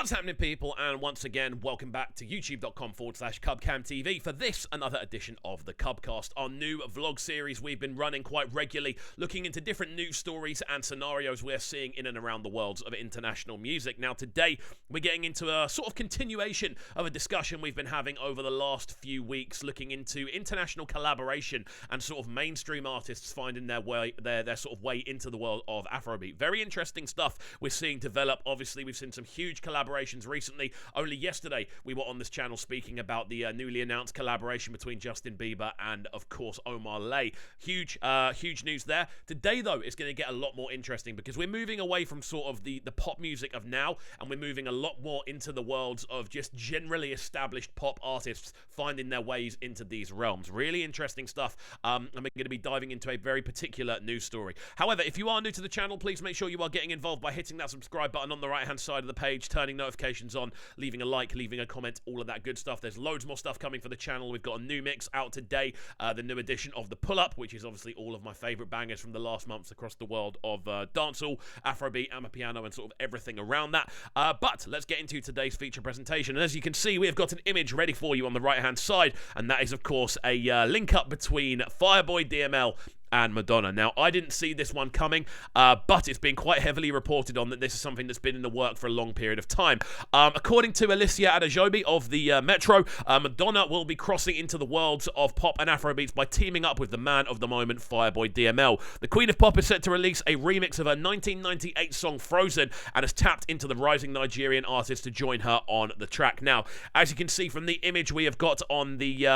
What's happening, people? And once again, welcome back to youtube.com/CubCamTV for this, another edition of the CubCast, our new vlog series we've been running quite regularly, looking into different news stories and scenarios we're seeing in and around the worlds of international music. Now, today, we're getting into a sort of continuation of a discussion we've been having over the last few weeks, looking into international collaboration and sort of mainstream artists finding their way, their sort of way into the world of Afrobeat. Very interesting stuff we're seeing develop. Obviously, we've seen some huge collaborations recently. Only yesterday we were on this channel speaking about the newly announced collaboration between Justin Bieber and, of course, Omar Lay. Huge news there. Today, though, it's going to get a lot more interesting because we're moving away from sort of the pop music of now, and we're moving a lot more into the worlds of just generally established pop artists finding their ways into these realms. Really interesting stuff. And we're going to be diving into a very particular news story. However, if you are new to the channel, please make sure you are getting involved by hitting that subscribe button on the right-hand side of the page, turning notifications on, leaving a like, leaving a comment, all of that good stuff. There's loads more stuff coming for the channel. We've got a new mix out today, the new edition of the Pull-Up, which is obviously all of my favourite bangers from the last months across the world of dancehall, Afrobeat, Amapiano, and sort of everything around that. But let's get into today's feature presentation. And as you can see, we have got an image ready for you on the right-hand side, and that is, of course, a link-up between Fireboy DML and Madonna. Now, I didn't see this one coming, but it's been quite heavily reported on that this is something that's been in the work for a long period of time. According to Alicia Adejobi of the Metro, Madonna will be crossing into the worlds of pop and Afrobeats by teaming up with the man of the moment, Fireboy DML. The Queen of Pop is set to release a remix of her 1998 song Frozen and has tapped into the rising Nigerian artist to join her on the track. Now, as you can see from the image we have got on the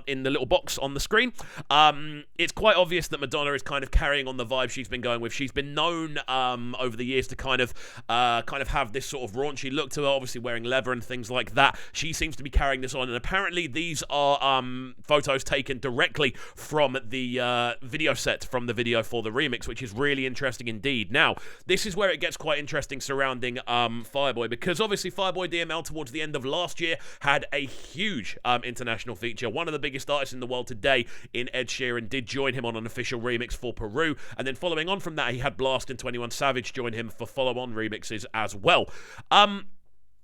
in the little box on the screen, it's quite obvious that Madonna is kind of carrying on the vibe she's been going with. She's been known over the years to kind of have this sort of raunchy look to her, obviously wearing leather and things like that. She seems to be carrying this on, and apparently these are photos taken directly from the video set from the video for the remix, which is really interesting indeed. Now, this is where it gets quite interesting surrounding Fireboy, because obviously Fireboy DML towards the end of last year had a huge international feature. One of the biggest artists in the world today in Ed Sheeran did join him on an official remix for Peru, and then following on from that, he had Blast and 21 Savage join him for follow-on remixes as well.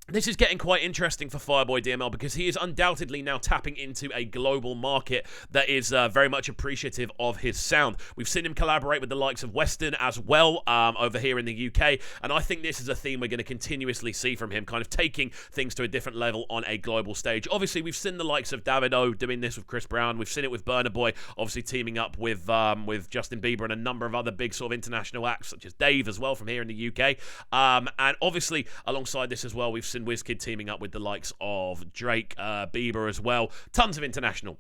This is getting quite interesting for Fireboy DML because he is undoubtedly now tapping into a global market that is very much appreciative of his sound. We've seen him collaborate with the likes of Western as well over here in the UK, and I think this is a theme we're going to continuously see from him, kind of taking things to a different level on a global stage. Obviously, we've seen the likes of Davido doing this with Chris Brown. We've seen it with Burna Boy, obviously teaming up with Justin Bieber and a number of other big sort of international acts, such as Dave as well from here in the UK. And obviously, alongside this as well, we've seen Wizkid teaming up with the likes of Drake, Bieber as well. Tons of international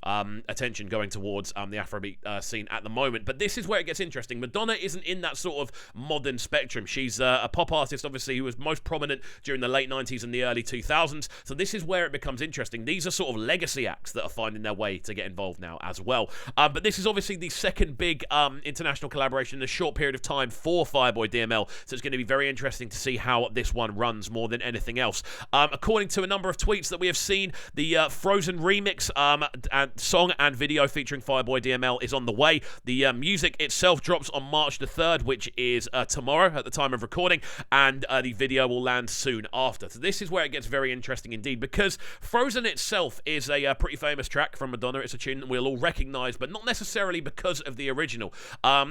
attention going towards the Afrobeat scene at the moment. But this is where it gets interesting. Madonna isn't in that sort of modern spectrum. She's a pop artist, obviously, who was most prominent during the late 90s and the early 2000s. So this is where it becomes interesting. These are sort of legacy acts that are finding their way to get involved now as well. But this is obviously the second big international collaboration in a short period of time for Fireboy DML. So it's going to be very interesting to see how this one runs more than anything else. According to a number of tweets that we have seen, the Frozen remix and song and video featuring Fireboy DML is on the way. The music itself drops on March the 3rd, which is tomorrow at the time of recording, and the video will land soon after. So this is where it gets very interesting indeed, because Frozen itself is a pretty famous track from Madonna. It's a tune that we'll all recognise, but not necessarily because of the original.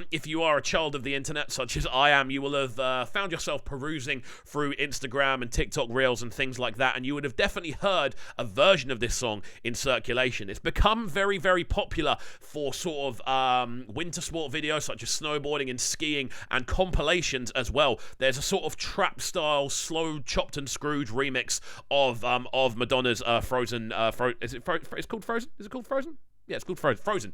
If you are a child of the internet, such as I am, you will have found yourself perusing through Instagram and TikTok Reels and things like that, and you would have definitely heard a version of this song in circulation. It's become very, very popular for sort of winter sport videos such as snowboarding and skiing, and compilations as well. There's a sort of trap style, slow, chopped and screwed remix of Madonna's Frozen. It's called Frozen? Is it called Frozen? Yeah, it's called Frozen.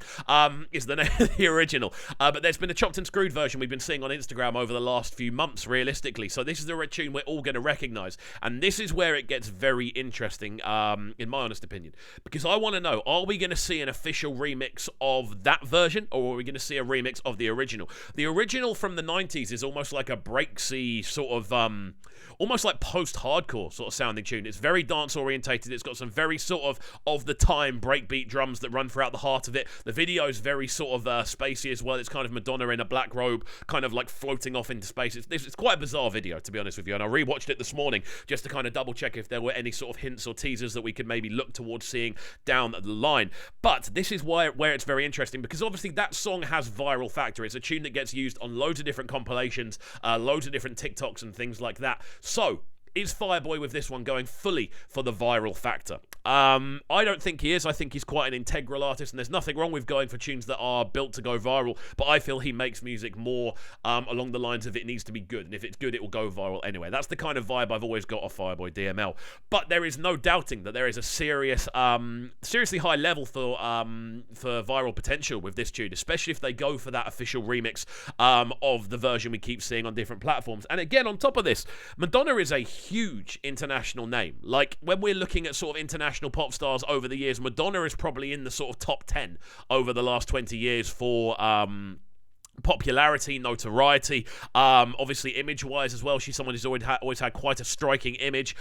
Is the name of the original. But there's been a chopped and screwed version we've been seeing on Instagram over the last few months, realistically. So this is the tune we're all going to recognise. And this is where it gets very interesting, in my honest opinion. Because I want to know, are we going to see an official remix of that version, or are we going to see a remix of the original? The original from the 90s is almost like a breaksy sort of, almost like post-hardcore sort of sounding tune. It's very dance-orientated. It's got some very sort of the-time breakbeat drums that run through throughout the heart of it. The video is very sort of spacey as well. It's kind of Madonna in a black robe, kind of like floating off into space. It's quite a bizarre video, to be honest with you, and I rewatched it this morning just to kind of double check if there were any sort of hints or teasers that we could maybe look towards seeing down the line. But this is where it's very interesting, because obviously that song has viral factor. It's a tune that gets used on loads of different compilations, loads of different TikToks and things like that. So is Fireboy with this one going fully for the viral factor? I don't think he is. I think he's quite an integral artist, and there's nothing wrong with going for tunes that are built to go viral, but I feel he makes music more along the lines of it needs to be good, and if it's good, it will go viral anyway. That's the kind of vibe I've always got off Fireboy DML. But there is no doubting that there is a seriously high level for viral potential with this tune, especially if they go for that official remix of the version we keep seeing on different platforms. And again, on top of this, Madonna is a huge international name. Like, when we're looking at sort of international pop stars over the years, Madonna is probably in the sort of top 10 over the last 20 years for popularity, notoriety, obviously image-wise as well. She's someone who's always had quite a striking image.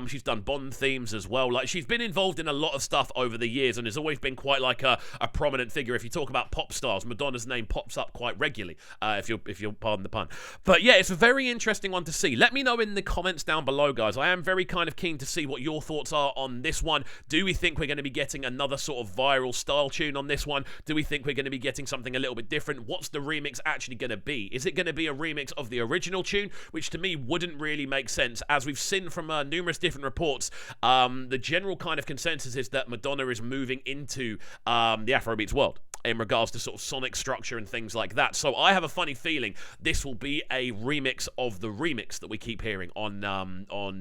She's done Bond themes as well. Like, she's been involved in a lot of stuff over the years and has always been quite like a prominent figure. If you talk about pop stars, Madonna's name pops up quite regularly, if you'll pardon the pun. But yeah, it's a very interesting one to see. Let me know in the comments down below, guys. I am very kind of keen to see what your thoughts are on this one. Do we think we're going to be getting another sort of viral style tune on this one? Do we think we're going to be getting something a little bit different? What's the remix actually going to be? Is it going to be a remix of the original tune, which to me wouldn't really make sense? As we've seen from numerous different reports, the general kind of consensus is that Madonna is moving into the Afrobeats world in regards to sort of sonic structure and things like that. So I have a funny feeling this will be a remix of the remix that we keep hearing on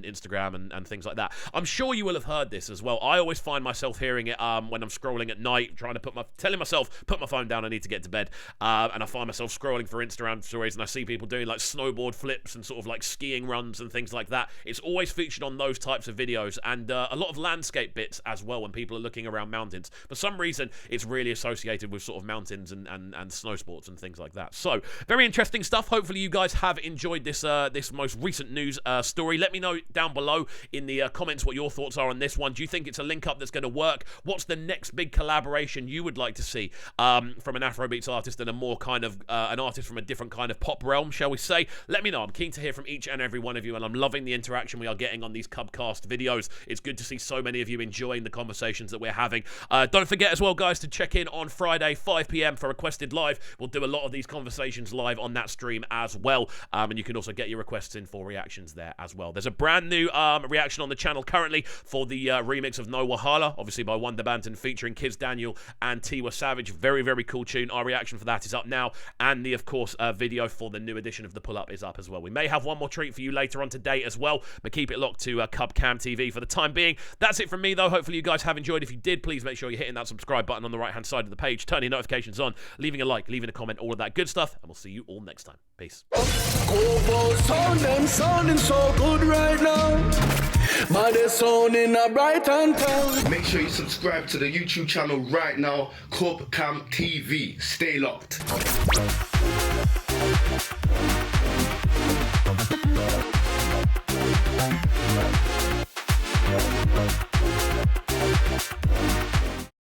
Instagram and things like that. I'm sure you will have heard this as well. I always find myself hearing it when I'm scrolling at night, telling myself, put my phone down, I need to get to bed, and I find myself scrolling for Instagram stories, and I see people doing like snowboard flips and sort of like skiing runs and things like that. It's always featured on those types of videos, and a lot of landscape bits as well when people are looking around mountains. For some reason, it's really associated with sort of mountains and snow sports and things like that. So very interesting stuff. Hopefully you guys have enjoyed this this most recent news story. Let me know down below in the comments what your thoughts are on this one. Do you think it's a link up that's going to work? What's the next big collaboration you would like to see from an Afrobeats artist and a more kind of an artist from a different kind of pop realm, shall we say? Let me know. I'm keen to hear from each and every one of you, and I'm loving the interaction we are getting on these CubCast videos. It's good to see so many of you enjoying the conversations that we're having. Don't forget as well, guys, to check in on Friday 5 p.m. for Requested Live. We'll do a lot of these conversations live on that stream as well, and you can also get your requests in for reactions there as well. There's a brand new reaction on the channel currently for the remix of No Wahala, obviously by Wonder Banton, featuring Kiz Daniel and Tiwa Savage. Very, very cool tune. Our reaction for that is up now, and the, of course, video for the new edition of the Pull-Up is up as well. We may have one more treat for you later on today as well, but keep it locked to CubCamTV for the time being. That's it from me, though. Hopefully you guys have enjoyed. If you did, please make sure you're hitting that subscribe button on the right-hand side of the page, turning notifications on, leaving a like, leaving a comment, all of that good stuff, and we'll see you all next time. Peace. Sounding so good right now. But they're sounding a bright and town. Make sure you subscribe to the YouTube channel right now, CubCamTV. Stay locked.